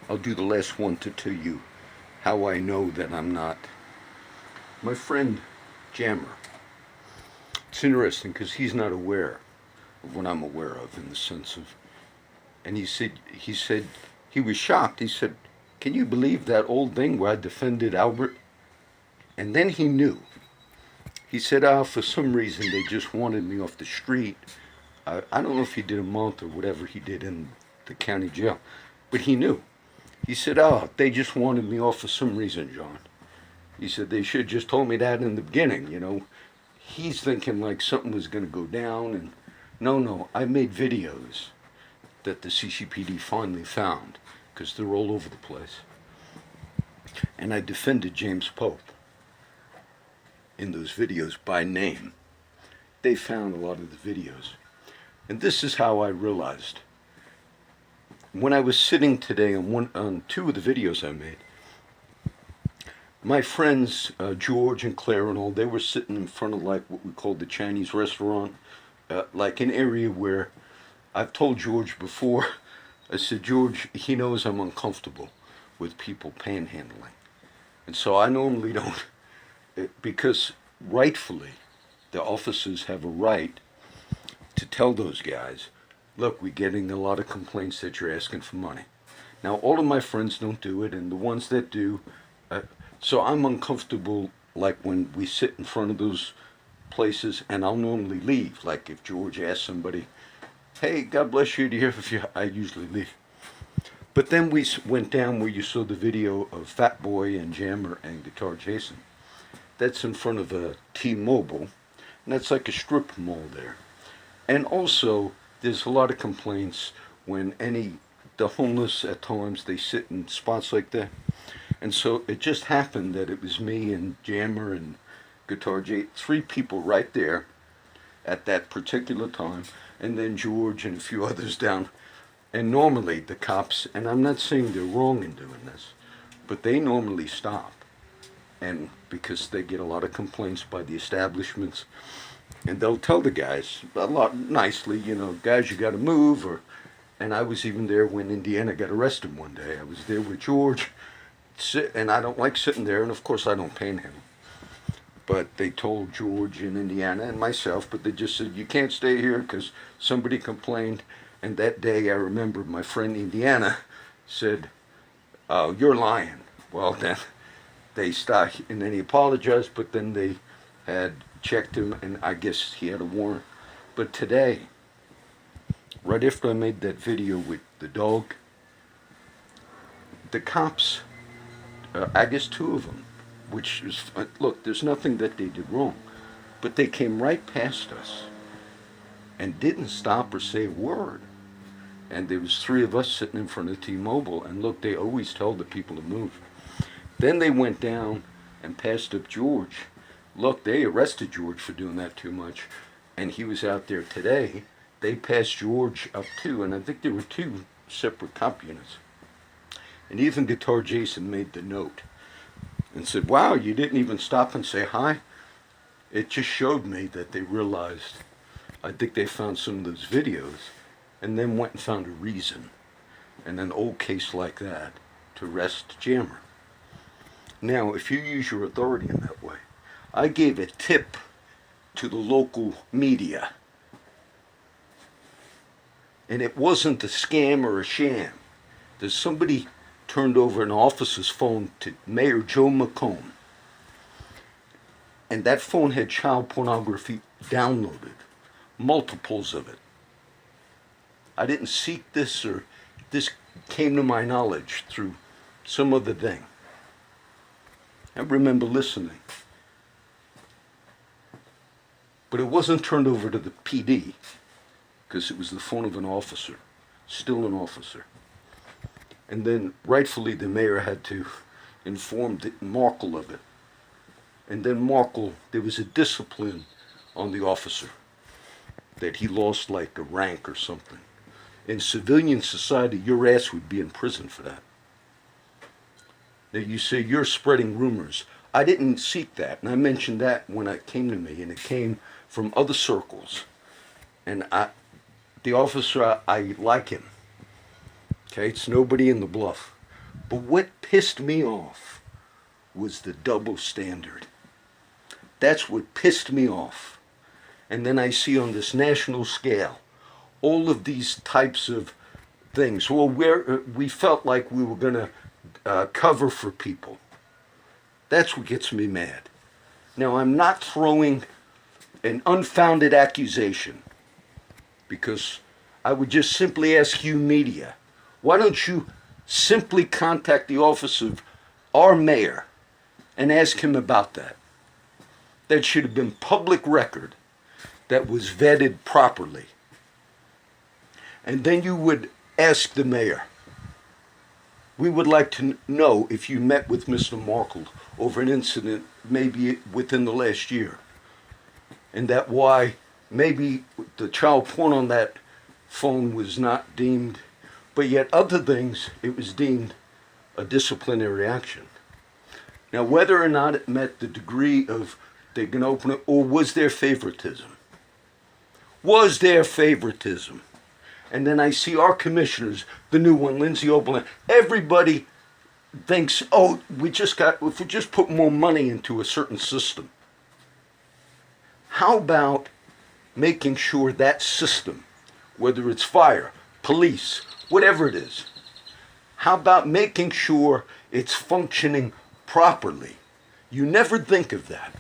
I'll do the last one to tell you how I know that I'm not. My friend Jammer. It's interesting because he's not aware of what I'm aware of in the sense of, and he said he was shocked. He said, "Can you believe that old thing where I defended Albert?" And then he knew. He said, for some reason they just wanted me off the street. I don't know if he did a month or whatever he did in the county jail, but he knew. He said, they just wanted me off for some reason, John. He said, they should have just told me that in the beginning. He's thinking like something was going to go down, and no, I made videos that the CCPD finally found because they're all over the place. And I defended James Pope in those videos by name. They found a lot of the videos. And this is how I realized. When I was sitting today on two of the videos I made, my friends George and Claire and all, they were sitting in front of like what we call the Chinese restaurant, like an area where I've told George before, I said, George, he knows I'm uncomfortable with people panhandling. And so I normally don't, because rightfully, the officers have a right to tell those guys, look, we're getting a lot of complaints that you're asking for money. Now, all of my friends don't do it, and the ones that do, so I'm uncomfortable, like when we sit in front of those places, and I'll normally leave. Like if George asks somebody, hey, God bless you, do you hear if you, I usually leave. But then we went down where you saw the video of Fat Boy and Jammer and Guitar Jason. That's in front of a T-Mobile, and that's like a strip mall there. And also, there's a lot of complaints when the homeless at times, they sit in spots like that. And so it just happened that it was me and Jammer and Guitar J, three people right there at that particular time, and then George and a few others down. And normally the cops, and I'm not saying they're wrong in doing this, but they normally stop. And because they get a lot of complaints by the establishments, and they'll tell the guys a lot nicely, guys, you got to move. And I was even there when Indiana got arrested one day. I was there with George, and I don't like sitting there, and of course I don't panhandle. But they told George and Indiana and myself, but they just said, you can't stay here because somebody complained. And that day I remember my friend Indiana said, you're lying. Well, then they stopped, and then he apologized, but then they had checked him, and I guess he had a warrant. But today, right after I made that video with the dog, the cops, I guess two of them, which is, look, there's nothing that they did wrong, but they came right past us and didn't stop or say a word. And there was three of us sitting in front of T-Mobile, and look, they always tell the people to move. Then they went down and passed up George. Look, they arrested George for doing that too much, and he was out there today. They passed George up too, and I think there were two separate cop units. And even Guitar Jason made the note and said, wow, you didn't even stop and say hi? It just showed me that they realized, I think they found some of those videos, and then went and found a reason, in an old case like that, to arrest Jammer. Now, if you use your authority in that way, I gave a tip to the local media, and it wasn't a scam or a sham. There's somebody turned over an officer's phone to Mayor Joe McComb, and that phone had child pornography downloaded, multiples of it. I didn't seek this, or this came to my knowledge through some other thing. I remember listening. But it wasn't turned over to the PD, because it was the phone of an officer, still an officer. And then rightfully the mayor had to inform Markle of it. And then Markle, there was a discipline on the officer, that he lost like a rank or something. In civilian society, your ass would be in prison for that. Now you say you're spreading rumors. I didn't seek that, and I mentioned that when it came to me, and it came from other circles. And the officer, I like him. Okay, it's nobody in the bluff. But what pissed me off was the double standard. That's what pissed me off. And then I see on this national scale all of these types of things. Well, we felt like we were going to cover for people. That's what gets me mad. Now, I'm not throwing an unfounded accusation, because I would just simply ask you, media, why don't you simply contact the office of our mayor and ask him about that? That should have been public record that was vetted properly. And then you would ask the mayor, we would like to know if you met with Mr. Markle over an incident maybe within the last year, and that why maybe the child porn on that phone was not deemed, but yet other things it was deemed a disciplinary action. Now, whether or not it met the degree of they can open it, or was there favoritism? Was there favoritism? And then I see our commissioners, the new one, Lindsay Oberlin, everybody thinks, oh, if we just put more money into a certain system. How about making sure that system, whether it's fire, police, whatever it is, how about making sure it's functioning properly? You never think of that.